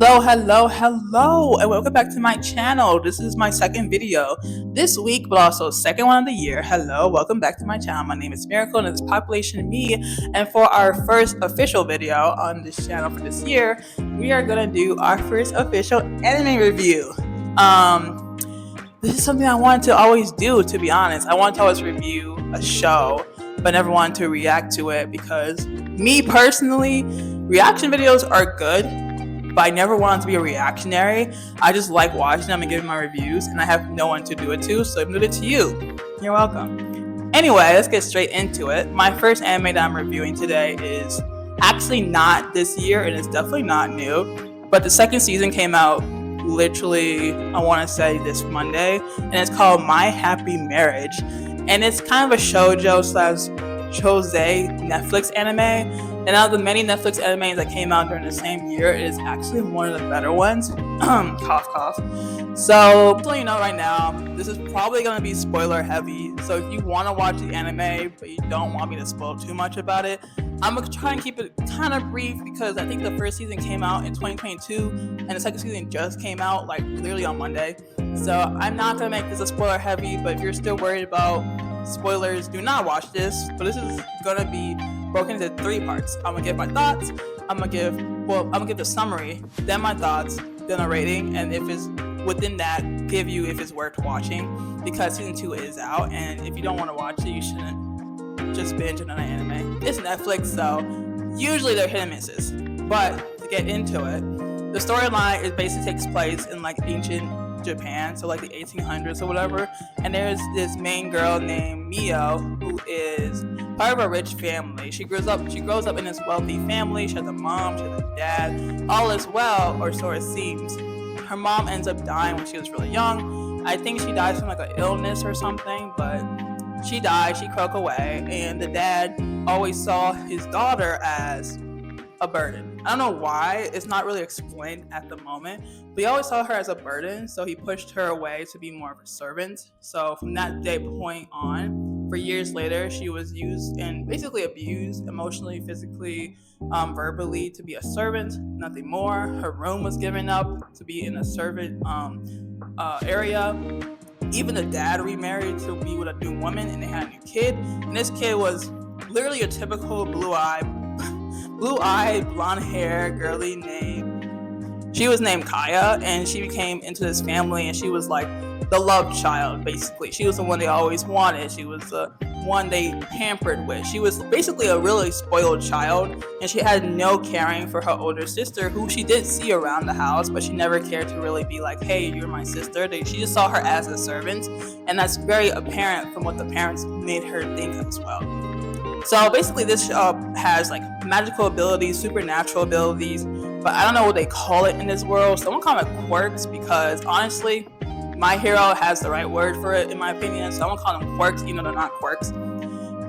Hello, and welcome back to my channel. This is my second video this week, but also second one of the year. Hello, welcome back to my channel. My name is Miracle, and it's Population Me. And for our first official video on this channel for this year, we are gonna do our first official anime review. This is something I wanted to always do. To be honest, I wanted to always review a show, but never wanted to react to it because me personally, reaction videos are good, but I never wanted to be a reactionary. I just like watching them and giving my reviews, and I have no one to do it to, so I'm doing it to you. You're welcome. Anyway, let's get straight into it. My first anime that I'm reviewing today is actually not this year, and it's definitely not new, but the second season came out literally, I want to say this Monday, and it's called My Happy Marriage, and it's kind of a shoujo slash josei Netflix anime. And out of the many Netflix animes that came out during the same year, it is actually one of the better ones. Cough, cough. So, just to let you know right now, this is probably going to be spoiler heavy. So, if you want to watch the anime, but you don't want me to spoil too much about it, I'm going to try and keep it kind of brief because I think the first season came out in 2022 and the second season just came out like literally on Monday. So, I'm not going to make this a spoiler heavy, but if you're still worried about spoilers, do not watch this. But this is going to be broken into three parts. I'm gonna give my thoughts. I'm gonna give the summary, then my thoughts, then a rating, and if it's within that, give you if it's worth watching because season 2 is out. And if you don't want to watch it, you shouldn't just binge on an anime. It's Netflix, so usually they're hit and misses. But to get into it, the storyline is basically takes place in like ancient Japan, so like the 1800s or whatever. And there's this main girl named Mio who is part of a rich family. She grows up in this wealthy family. She has a mom, she has a dad, all is well, or so it seems. Her mom ends up dying when she was really young. I think she dies from like an illness or something, but she died, she croaked away, and the dad always saw his daughter as a burden. I don't know why, it's not really explained at the moment, but he always saw her as a burden, so he pushed her away to be more of a servant. So from that day point on, for years later, she was used and basically abused emotionally, physically, verbally to be a servant, nothing more. Her room was given up to be in a servant area. Even the dad remarried to be with a new woman, and they had a new kid. And this kid was literally a typical blue-eyed, blonde hair girly name. She was named Kaya, and she became into this family, and she was like the love child, basically. She was the one they always wanted. She was the one they pampered with. She was basically a really spoiled child, and she had no caring for her older sister, who she did see around the house, but she never cared to really be like, hey, you're my sister. She just saw her as a servant, and that's very apparent from what the parents made her think as well. So basically this show has like magical abilities, supernatural abilities, but I don't know what they call it in this world. Someone call it quirks because honestly, My Hero has the right word for it in my opinion. So I'm gonna call them quirks, even though they're not quirks.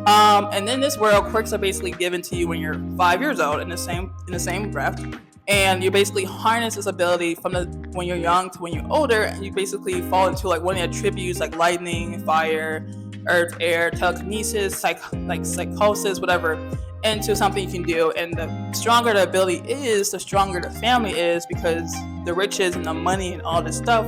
And in this world, quirks are basically given to you when you're 5 years old in the same breath. And you basically harness this ability from when you're young to when you're older, and you basically fall into like one of the attributes like lightning, fire, earth, air, telekinesis, psychosis, whatever, into something you can do. And the stronger the ability is, the stronger the family is, because the riches and the money and all this stuff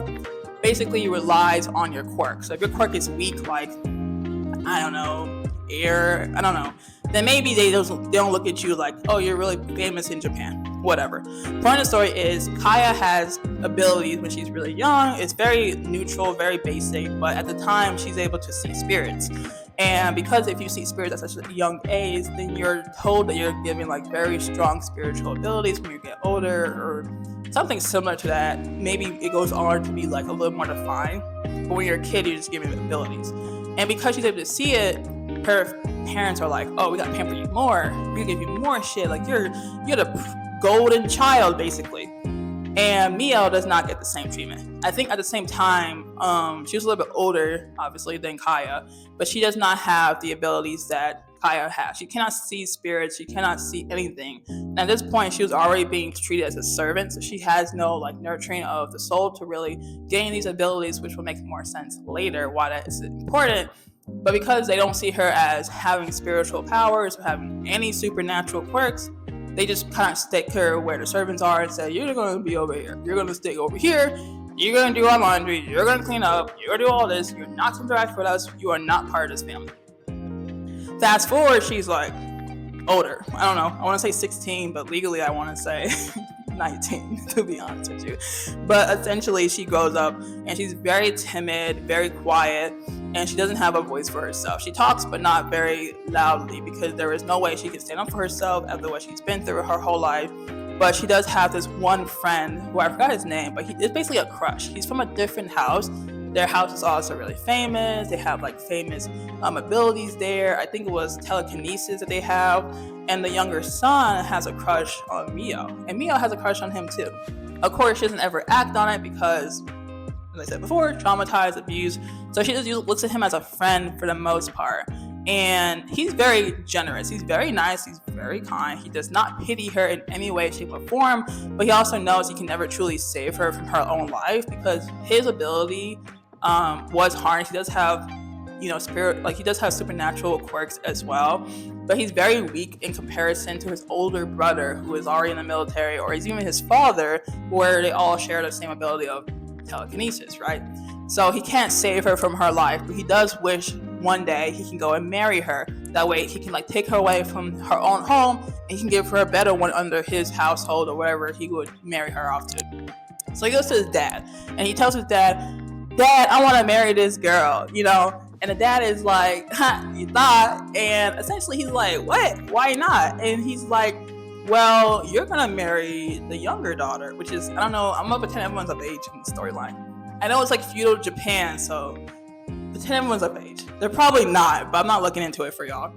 basically relies on your quirk. So if your quirk is weak, like, I don't know, air, I don't know, then maybe they don't look at you like, oh, you're really famous in Japan, whatever. Point of the story is Kaya has abilities when she's really young. It's very neutral, very basic, but at the time she's able to see spirits. And because if you see spirits at such a young age, then you're told that you're given like very strong spiritual abilities when you get older, or something similar to that. Maybe it goes on to be like a little more defined, but when you're a kid, you're just given abilities. And because she's able to see it, her parents are like, oh, we gotta pamper you more, we give you more shit, like you're the golden child basically. And Mio does not get the same treatment. I think at the same time, she was a little bit older obviously than Kaya, but she does not have the abilities that Kaya has. She cannot see spirits, she cannot see anything. And at this point, she was already being treated as a servant, so she has no like nurturing of the soul to really gain these abilities, which will make more sense later why that is important. But because they don't see her as having spiritual powers or having any supernatural quirks, they just kind of stick her where the servants are and say, you're going to be over here. You're going to stay over here. You're going to do our laundry. You're going to clean up. You're going to do all this. You're not to interact with us. You are not part of this family. Fast forward, she's like older. I don't know. I want to say 16, but legally I want to say 19, to be honest with you. But essentially, she grows up and she's very timid, very quiet, and she doesn't have a voice for herself. She talks, but not very loudly, because there is no way she can stand up for herself after what she's been through her whole life. But she does have this one friend who I forgot his name, but it's basically a crush. He's from a different house. Their house is also really famous. They have like famous abilities there. I think it was telekinesis that they have. And the younger son has a crush on Mio. And Mio has a crush on him too. Of course, she doesn't ever act on it because, as I said before, traumatized, abused. So she just looks at him as a friend for the most part. And he's very generous. He's very nice. He's very kind. He does not pity her in any way, shape, or form. But he also knows he can never truly save her from her own life, because his ability was harnessed. He does have, spirit, like he does have supernatural quirks as well, but he's very weak in comparison to his older brother, who is already in the military, or is even his father, where they all share the same ability of telekinesis, right? So he can't save her from her life, but he does wish one day he can go and marry her. That way he can take her away from her own home, and he can give her a better one under his household or wherever he would marry her off to. So he goes to his dad, and he tells his dad, Dad, I want to marry this girl, And the dad is like, you thought? And essentially he's like, what? Why not? And he's like, well, you're going to marry the younger daughter, which is, I don't know, I'm going to pretend everyone's of age in the storyline. I know it's like feudal Japan, so pretend everyone's of age. They're probably not, but I'm not looking into it for y'all.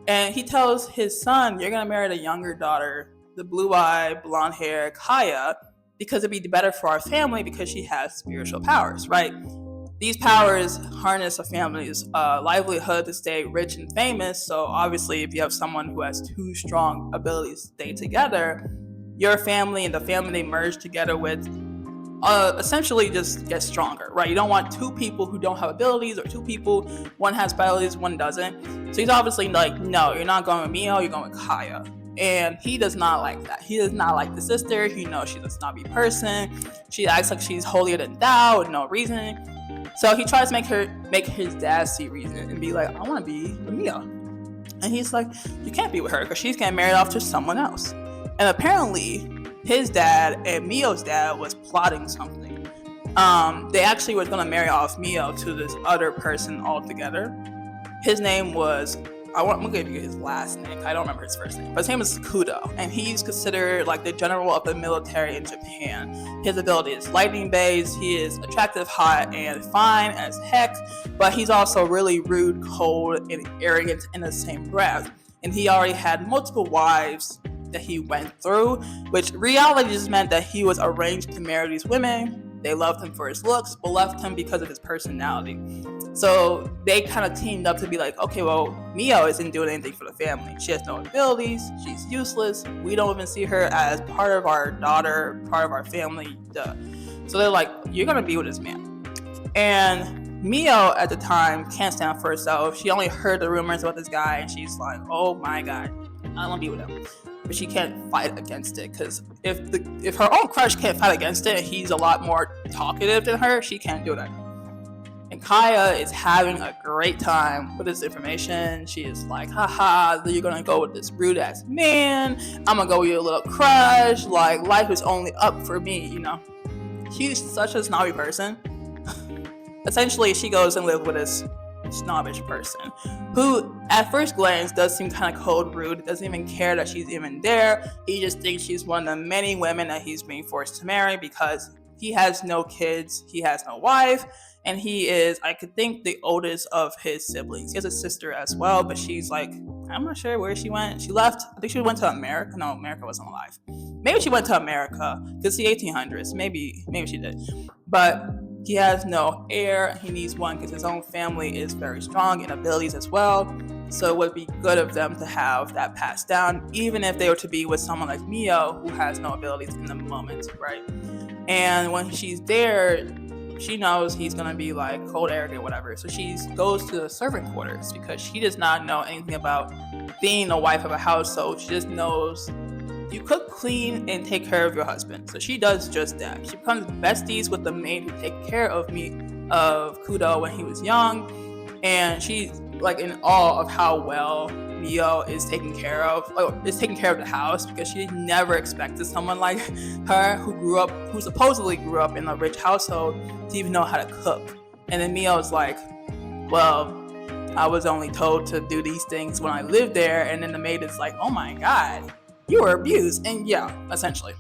And he tells his son, you're going to marry the younger daughter, the blue-eyed, blonde hair Kaya, because it'd be better for our family because she has spiritual powers, right? These powers harness a family's livelihood to stay rich and famous. So obviously, if you have someone who has two strong abilities to stay together, your family and the family they merge together with essentially just get stronger, right? You don't want two people who don't have abilities, or two people, one has abilities, one doesn't. So he's obviously like, no, you're not going with Mio, you're going with Kaya. And he does not like that. He does not like the sister. He knows she's a snobby person. She acts like she's holier than thou with no reason. So he tries to make his dad see reason and be like, I want to be with Mio. And he's like, you can't be with her because she's getting married off to someone else. And apparently his dad and Mio's dad was plotting something. They actually were going to marry off Mio to this other person altogether. His name was, I'm going to give you his last name. I don't remember his first name. But his name is Kudo. And he's considered like the general of the military in Japan. His ability is lightning based. He is attractive, hot, and fine as heck. But he's also really rude, cold, and arrogant in the same breath. And he already had multiple wives that he went through, which reality just meant that he was arranged to marry these women. They loved him for his looks, but left him because of his personality. So they kind of teamed up to be like, okay, well, Mio isn't doing anything for the family. She has no abilities. She's useless. We don't even see her as part of our daughter, part of our family. Duh. So they're like, you're going to be with this man. And Mio at the time can't stand for herself. She only heard the rumors about this guy, and she's like, oh my God, I want to be with him. But she can't fight against it, because if her own crush can't fight against it, he's a lot more talkative than her, she can't do that. And Kaya is having a great time with this information. She is like, haha, you're gonna go with this rude ass man, I'm gonna go with your little crush, like life is only up for me, She's such a snobby person. Essentially, she goes and lives with this snobbish person who at first glance does seem kind of cold, rude, doesn't even care that she's even there. He just thinks she's one of the many women that he's being forced to marry because he has no kids, he has no wife, and he is, I could think, the oldest of his siblings. He has a sister as well, but she's like, I'm not sure where she went. She left. I think she went to America. No, America wasn't alive. Maybe she went to America because the 1800s. Maybe she did. But he has no heir. He needs one because his own family is very strong in abilities as well. So it would be good of them to have that passed down, even if they were to be with someone like Mio, who has no abilities in the moment, right? And when she's there, she knows he's going to be like cold, arrogant, whatever. So she goes to the servant quarters because she does not know anything about being the wife of a household. She just knows you cook, clean, and take care of your husband. So she does just that. She becomes besties with the maid who take care of Kudo when he was young, and she's like in awe of how well Mio is taking care of the house, because she never expected someone like her who supposedly grew up in a rich household to even know how to cook. And then Mio's like, well, I was only told to do these things when I lived there. And then the maid is like, oh my god, you were abused. And yeah, essentially,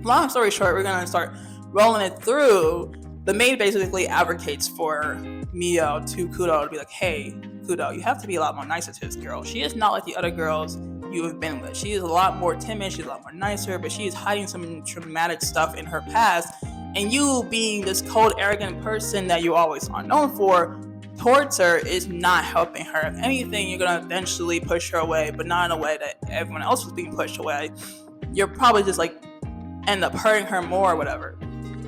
long story short, we're gonna start rolling it through. The maid basically advocates for Mio to Kudo to be like, hey, Kudo, you have to be a lot more nicer to this girl. She is not like the other girls you have been with. She is a lot more timid, she's a lot more nicer, but she is hiding some traumatic stuff in her past. And you being this cold, arrogant person that you always are known for towards her is not helping her. If anything, you're gonna eventually push her away, but not in a way that everyone else was being pushed away. You're probably just like end up hurting her more or whatever.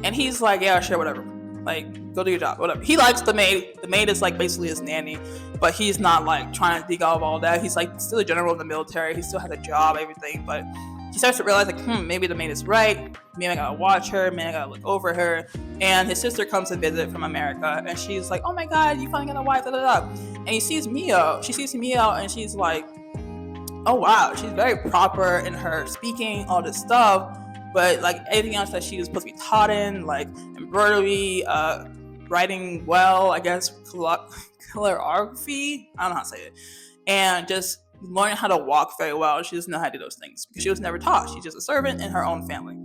And he's like, yeah, sure, whatever. Like, go do your job, whatever. He likes the maid. The maid is like basically his nanny, but he's not like trying to dig out of all that. He's like still a general in the military. He still has a job, everything. But he starts to realize like, maybe the maid is right. Maybe I gotta watch her. Maybe I gotta look over her. And his sister comes to visit from America, and she's like, oh my god, you finally got a wife, da da da. And he sees Mio. She sees Mio, and she's like, oh wow, she's very proper in her speaking, all this stuff. But like anything else that she was supposed to be taught in, like embroidery, writing well, I guess, calligraphy, I don't know how to say it, and just learning how to walk very well. She doesn't know how to do those things because she was never taught. She's just a servant in her own family.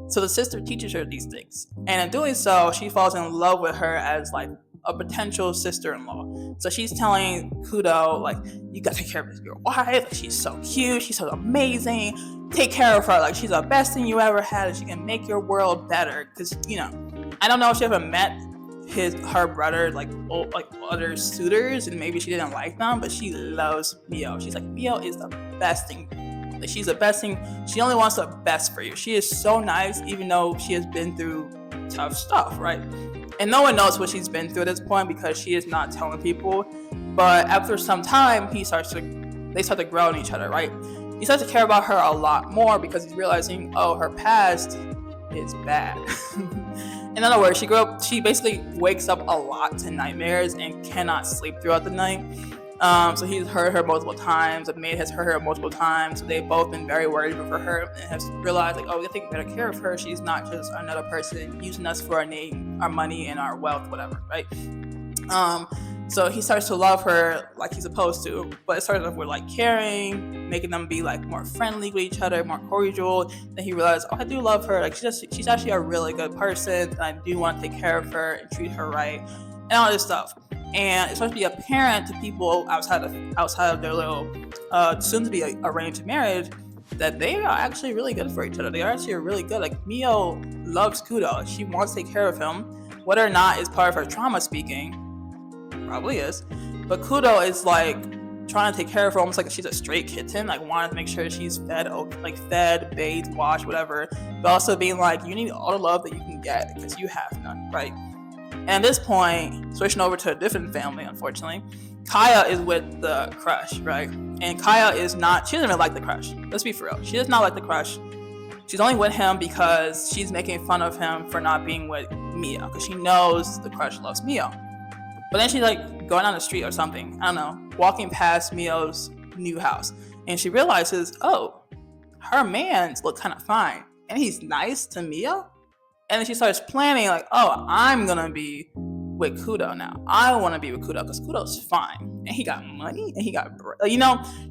So the sister teaches her these things, and in doing so, she falls in love with her as like a potential sister-in-law. So she's telling Kudo, like, you gotta take care of your wife, like, she's so cute, she's so amazing, take care of her, like she's the best thing you ever had, and she can make your world better. Because, you know, I don't know if she ever met her brother, like other suitors, and maybe she didn't like them, but she loves Mio. She's like, Mio is the best thing. Like, she's the best thing. She only wants the best for you. She is so nice, even though she has been through tough stuff, right? And no one knows what she's been through at this point because she is not telling people. But after some time, they start to grow in each other, right? He starts to care about her a lot more because he's realizing, oh, her past is bad. In other words, she basically wakes up a lot to nightmares and cannot sleep throughout the night. So he's heard her multiple times. The maid has heard her multiple times. So they've both been very worried for her and have realized, like, oh, we have to take better care of her. She's not just another person using us for our name, our money, and our wealth, whatever, right? So he starts to love her like he's supposed to, but it starts off with like caring, making them be like more friendly with each other, more cordial. Then he realized, oh, I do love her. Like she's actually a really good person, and I do want to take care of her and treat her right, and all this stuff. And it's supposed to be apparent to people outside of their little soon-to-be arranged marriage that they are actually really good for each other. They are actually really good. Like, Mio loves Kudo. She wants to take care of him. Whether or not it's part of her trauma speaking, probably is. But Kudo is like trying to take care of her almost like she's a stray kitten, like wanting to make sure she's fed, bathed, washed, whatever. But also being like, you need all the love that you can get because you have none, right? And at this point, switching over to a different family, unfortunately, Kaya is with the crush, right? And Kaya she doesn't even like the crush. Let's be for real. She does not like the crush. She's only with him because she's making fun of him for not being with Mio, because she knows the crush loves Mio. But then she's like going down the street or something, I don't know, walking past Mio's new house. And she realizes, oh, her man's look kind of fine. And he's nice to Mio. And then she starts planning, like, oh, I'm going to be with Kudo now. I want to be with Kudo because Kudo's fine. And he got money and he got,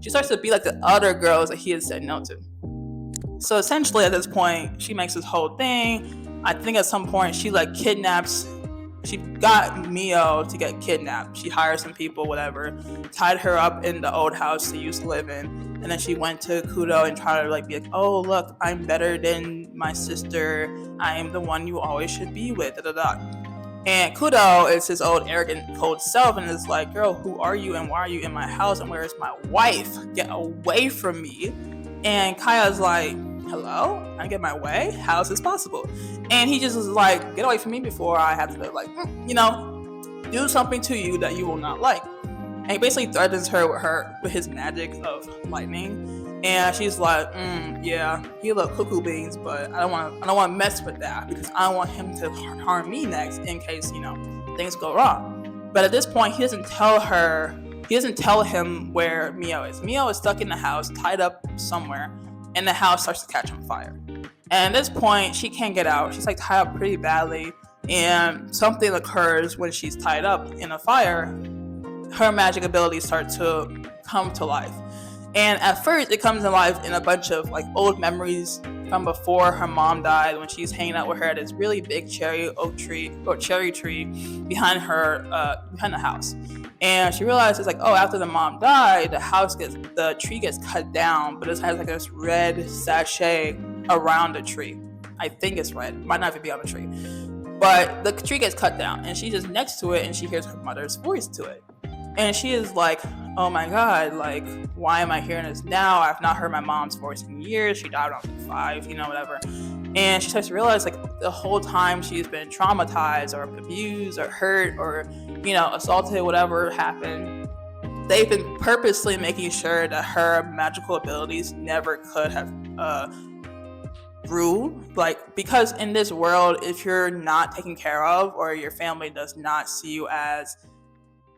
she starts to be like the other girls that he had said no to. So essentially at this point, she makes this whole thing. I think at some point she like kidnaps, she got Mio to get kidnapped. She hired some people, whatever, tied her up in the old house they used to live in. And then she went to Kudo and tried to like be like, oh, look, I'm better than my sister. I am the one you always should be with, da da da. And Kudo is his old arrogant, cold self and is like, girl, who are you and why are you in my house and where is my wife? Get away from me. And Kaya's like, hello? I get my way? How is this possible? And he just was like, get away from me before I have to like, do something to you that you will not like. And he basically threatens her with his magic of lightning. And she's like, yeah, he look cuckoo beans, but I don't want to mess with that because I don't want him to harm me next in case, things go wrong. But at this point, he doesn't tell him where Mio is. Mio is stuck in the house, tied up somewhere, and the house starts to catch on fire. And at this point, she can't get out. She's like tied up pretty badly, and something occurs when she's tied up in a fire. Her magic abilities start to come to life. And at first, it comes to life in a bunch of like old memories from before her mom died, when she's hanging out with her at this really big cherry tree behind the house. And she realizes like, oh, after the mom died, the tree gets cut down, but it has like this red sachet around the tree. I think it's red, might not even be on the tree. But the tree gets cut down, and she's just next to it, and she hears her mother's voice to it. And she is like, oh my God, like, why am I hearing this now? I've not heard my mom's voice in years. She died when I was 5, whatever. And she starts to realize, like, the whole time she's been traumatized or abused or hurt or, assaulted, whatever happened, they've been purposely making sure that her magical abilities never could have grew. Like, because in this world, if you're not taken care of or your family does not see you as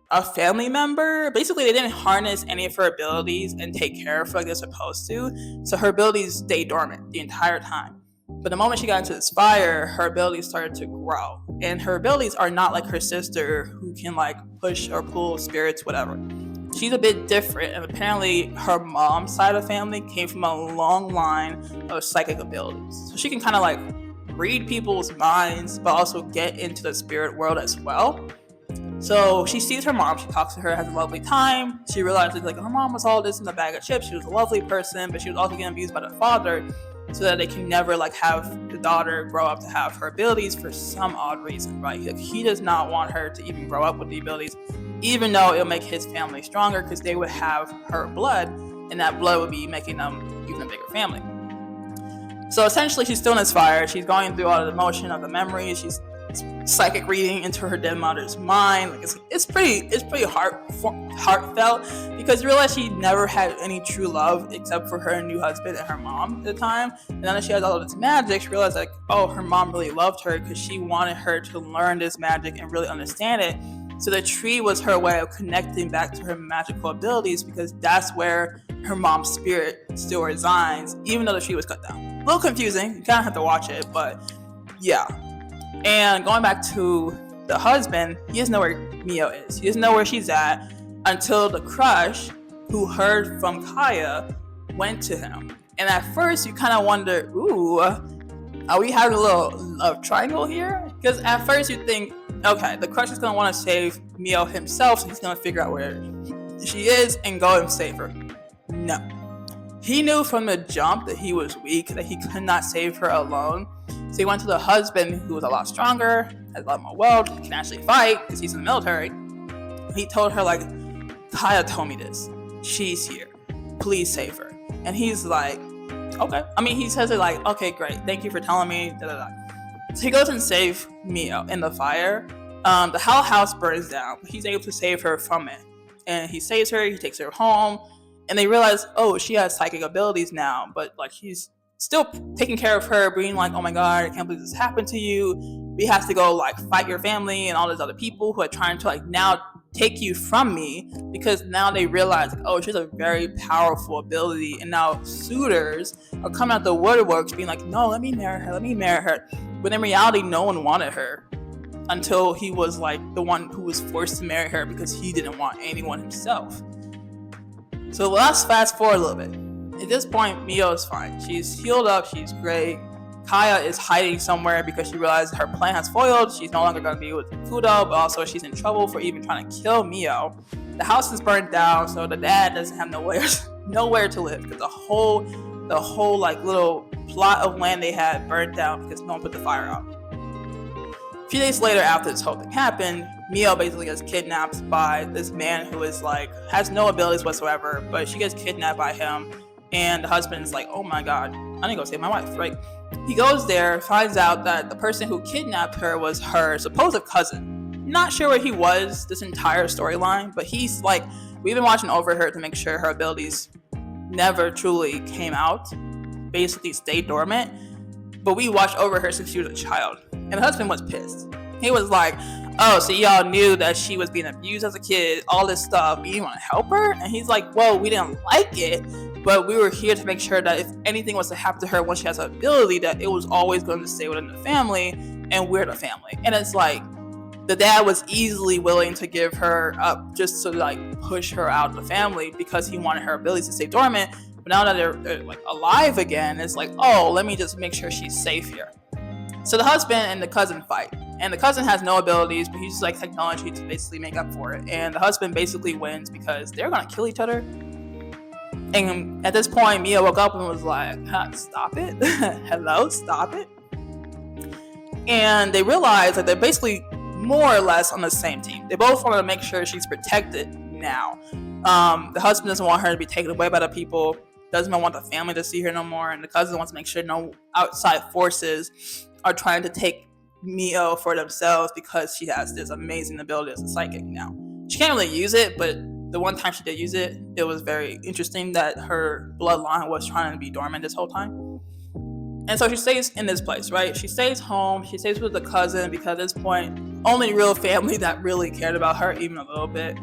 a family member, basically they didn't harness any of her abilities and take care of her like they're supposed to. So her abilities stayed dormant the entire time. But the moment she got into this fire, her abilities started to grow. And her abilities are not like her sister, who can like push or pull spirits, whatever. She's a bit different, and apparently her mom's side of the family came from a long line of psychic abilities. So she can kind of like read people's minds, but also get into the spirit world as well. So she sees her mom, she talks to her, has a lovely time. She realizes like her mom was all this in a bag of chips. She was a lovely person, but she was also getting abused by the father, so that they can never like have the daughter grow up to have her abilities for some odd reason, right? Like, he does not want her to even grow up with the abilities, even though it'll make his family stronger because they would have her blood, and that blood would be making them even a bigger family. So essentially, she's still in this fire. She's going through all the emotion of the memories. She's psychic reading into her dead mother's mind. Like, it's pretty heartfelt, because you realize she never had any true love except for her new husband and her mom at the time. And now that she has all of this magic, she realized like, oh, her mom really loved her because she wanted her to learn this magic and really understand it. So the tree was her way of connecting back to her magical abilities, because that's where her mom's spirit still resides, even though the tree was cut down. A little confusing, you kind of have to watch it, but yeah. And going back to the husband, he doesn't know where Mio is. He doesn't know where she's at until the crush, who heard from Kaya, went to him. And at first, you kind of wonder, ooh, are we having a little love triangle here? Because at first you think, okay, the crush is going to want to save Mio himself, so he's going to figure out where she is and go and save her. No. He knew from the jump that he was weak, that he could not save her alone. So he went to the husband, who was a lot stronger, has a lot more wealth, can actually fight because he's in the military. He told her, like, Kaya told me this. She's here. Please save her. And he's like, okay. I mean, he says it like, okay, great. Thank you for telling me. Da, da, da. So he goes and saves Mio in the fire. The whole house burns down, but he's able to save her from it. And he saves her. He takes her home. And they realize, oh, she has psychic abilities now, but like he's still taking care of her, being like, oh my God, I can't believe this happened to you. We have to go like fight your family and all these other people who are trying to like now take you from me, because now they realize, like, oh, she's a very powerful ability. And now suitors are coming out the woodworks being like, no, let me marry her. But in reality, no one wanted her until he was like the one who was forced to marry her because he didn't want anyone himself. So let's fast forward a little bit. At this point, Mio is fine. She's healed up. She's great. Kaya is hiding somewhere because she realized her plan has foiled. She's no longer going to be with Fudo, but also she's in trouble for even trying to kill Mio. The house is burnt down, so the dad doesn't have nowhere to live, because the whole like little plot of land they had burned down because no one put the fire out. A few days later, after this whole thing happened, Mio basically gets kidnapped by this man who is like has no abilities whatsoever, but she gets kidnapped by him. And the husband's like, oh my God, I need to go save my wife, right? He goes there, finds out that the person who kidnapped her was her supposed cousin. Not sure where he was this entire storyline, but he's like, we've been watching over her to make sure her abilities never truly came out, basically stayed dormant. But we watched over her since she was a child. And the husband was pissed. He was like, oh, so y'all knew that she was being abused as a kid, all this stuff, but you want to help her? And he's like, well, we didn't like it, but we were here to make sure that if anything was to happen to her when she has an ability, that it was always going to stay within the family, and we're the family. And it's like, the dad was easily willing to give her up just to like push her out of the family because he wanted her abilities to stay dormant. But now that they're like alive again, it's like, oh, let me just make sure she's safe here. So the husband and the cousin fight, and the cousin has no abilities, but he uses like technology to basically make up for it. And the husband basically wins because they're gonna kill each other. And at this point, Mia woke up and was like, stop it. Hello, stop it. And they realize that they're basically more or less on the same team. They both want to make sure she's protected now. The husband doesn't want her to be taken away by the people, doesn't want the family to see her no more, and the cousin wants to make sure no outside forces are trying to take Mio for themselves because she has this amazing ability as a psychic now. She can't really use it, but the one time she did use it, it was very interesting that her bloodline was trying to be dormant this whole time. And so she stays in this place, right? She stays home. She stays with the cousin because at this point, only real family that really cared about her even a little bit.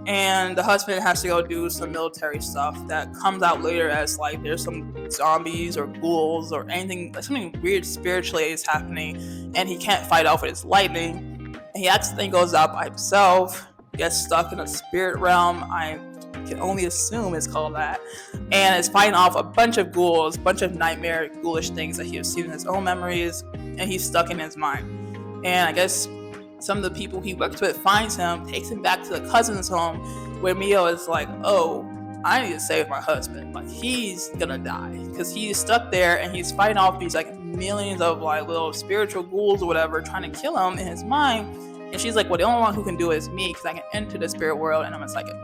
And the husband has to go do some military stuff that comes out later as like there's some zombies or ghouls or anything, like something weird spiritually is happening, and he can't fight off with his lightning. And he accidentally goes out by himself, gets stuck in a spirit realm. I can only assume it's called that, and is fighting off a bunch of ghouls, bunch of nightmare ghoulish things that he has seen in his own memories, and he's stuck in his mind. And I guess some of the people he works with finds him, takes him back to the cousin's home, where Mio is like, oh, I need to save my husband. Like, he's gonna die because he's stuck there and he's fighting off these like millions of like little spiritual ghouls or whatever trying to kill him in his mind. And she's like, well, the only one who can do it is me because I can enter the spirit world and I'm a psychic.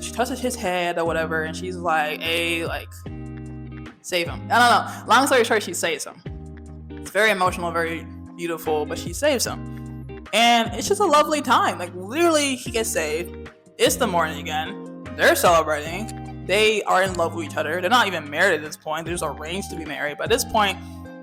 She touches his head or whatever, and she's like, hey, like, save him. I don't know. Long story short, she saves him. It's very emotional, very beautiful, but she saves him. And it's just a lovely time. Like, literally, he gets saved. It's the morning again. They're celebrating. They are in love with each other. They're not even married at this point. They're just arranged to be married. But at this point,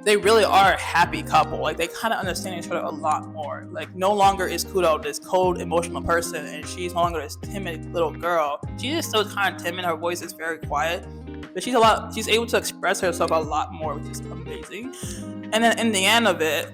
they really are a happy couple. Like, they kind of understand each other a lot more. Like, no longer is Kudo this cold, emotional person, and she's no longer this timid little girl. She's just still kind of timid. Her voice is very quiet. But she's able to express herself a lot more, which is amazing. And then in the end of it,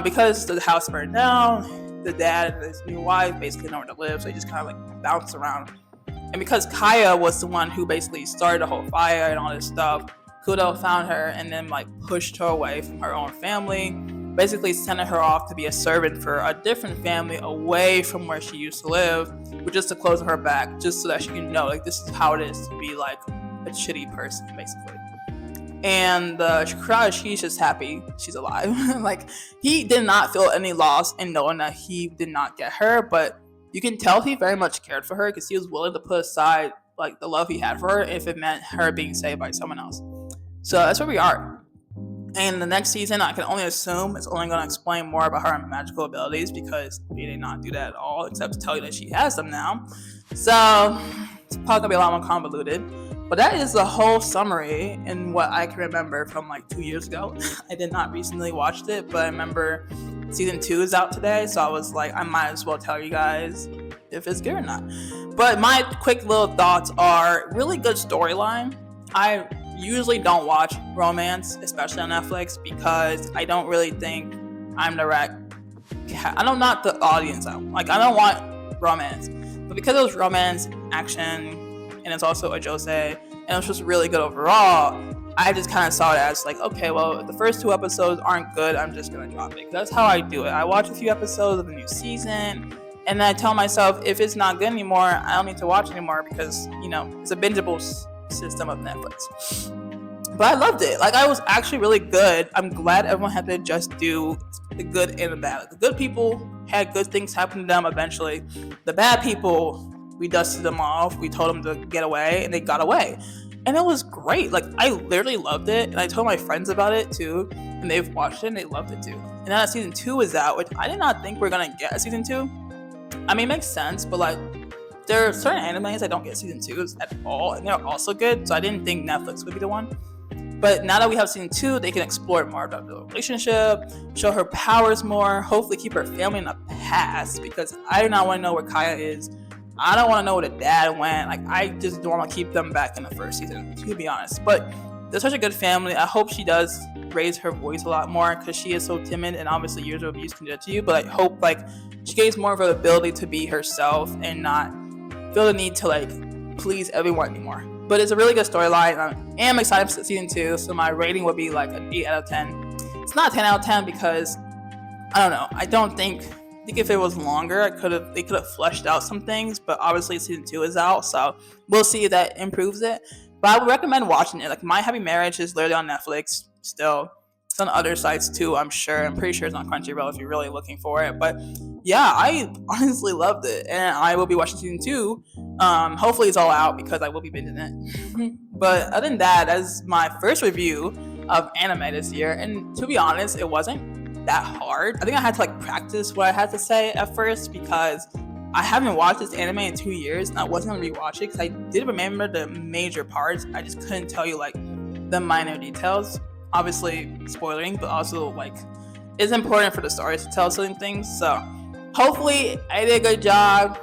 because the house burned down, the dad and his new wife basically nowhere to live, so they just kind of like bounce around. And because Kaya was the one who basically started the whole fire and all this stuff, Kudo found her and then like pushed her away from her own family, basically sending her off to be a servant for a different family away from where she used to live, but just to close her back, just so that she can know like this is how it is to be like a shitty person, basically. And she's just happy she's alive. Like, he did not feel any loss in knowing that he did not get her, but you can tell he very much cared for her because he was willing to put aside like the love he had for her if it meant her being saved by someone else. So that's where we are. And the next season, I can only assume it's only going to explain more about her magical abilities because we did not do that at all, except to tell you that she has them now. So it's probably going to be a lot more convoluted. But that is the whole summary in what I can remember from like 2 years ago. I did not recently watch it, but I remember season 2 is out today. So I was like, I might as well tell you guys if it's good or not. But my quick little thoughts are really good storyline. I usually don't watch romance, especially on Netflix, because I don't really think I'm the right. I don't knock the audience out. Like, I don't want romance. But because it was romance, action, and it's also a josei, and it was just really good overall, I just kind of saw it as like, okay, well, if the first 2 episodes aren't good, I'm just gonna drop it. That's how I do it. I watch a few episodes of the new season, and then I tell myself, if it's not good anymore, I don't need to watch anymore because, you know, it's a bingeable system of Netflix. But I loved it. Like, I was actually really good. I'm glad everyone had to just do the good and the bad. Like, the good people had good things happen to them eventually. The bad people, we dusted them off. We told them to get away, and they got away. And it was great. Like, I literally loved it. And I told my friends about it too. And they've watched it and they loved it too. And now that season 2 is out, which I did not think we are going to get a season 2. I mean, it makes sense, but like, there are certain animes I don't get season 2s at all, and they're also good, so I didn't think Netflix would be the one. But now that we have season 2, they can explore more about the relationship, show her powers more, hopefully keep her family in the past, because I do not want to know where Kaya is. I don't want to know where the dad went. Like, I just don't want to keep them back in the first season, to be honest. But they're such a good family. I hope she does raise her voice a lot more, because she is so timid, and obviously years of abuse can do that to you. But I hope like she gains more of her ability to be herself and not feel the need to like please everyone anymore. But it's a really good storyline. I am excited for season 2, so my rating would be like an 8 out of 10. It's not a 10 out of 10 because I don't know. I think if it was longer, they could have fleshed out some things. But obviously season 2 is out, so we'll see if that improves it. But I would recommend watching it. Like, My Happy Marriage is literally on Netflix still. It's on other sites too, I'm sure. I'm pretty sure it's on Crunchyroll if you're really looking for it. But yeah, I honestly loved it, and I will be watching season 2. Hopefully it's all out because I will be binging it. But other than that, that's my first review of anime this year, and to be honest, it wasn't that hard. I think I had to like practice what I had to say at first, because I haven't watched this anime in 2 years, and I wasn't gonna rewatch it because I did remember the major parts. I just couldn't tell you like the minor details. Obviously spoiling, but also like it's important for the story to tell certain things. So hopefully I did a good job.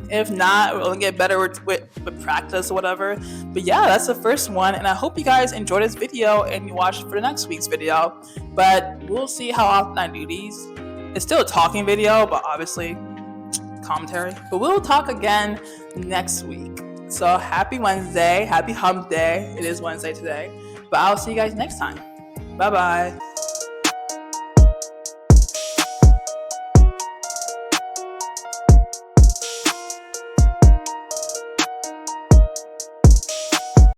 If not, we'll get better with practice or whatever. But yeah, that's the first one, and I hope you guys enjoyed this video and you watch for the next week's video. But we'll see how often I do these. It's still a talking video, but obviously commentary. But we'll talk again next week. So happy Wednesday, happy hump day. It is Wednesday today. But I'll see you guys next time. Bye bye.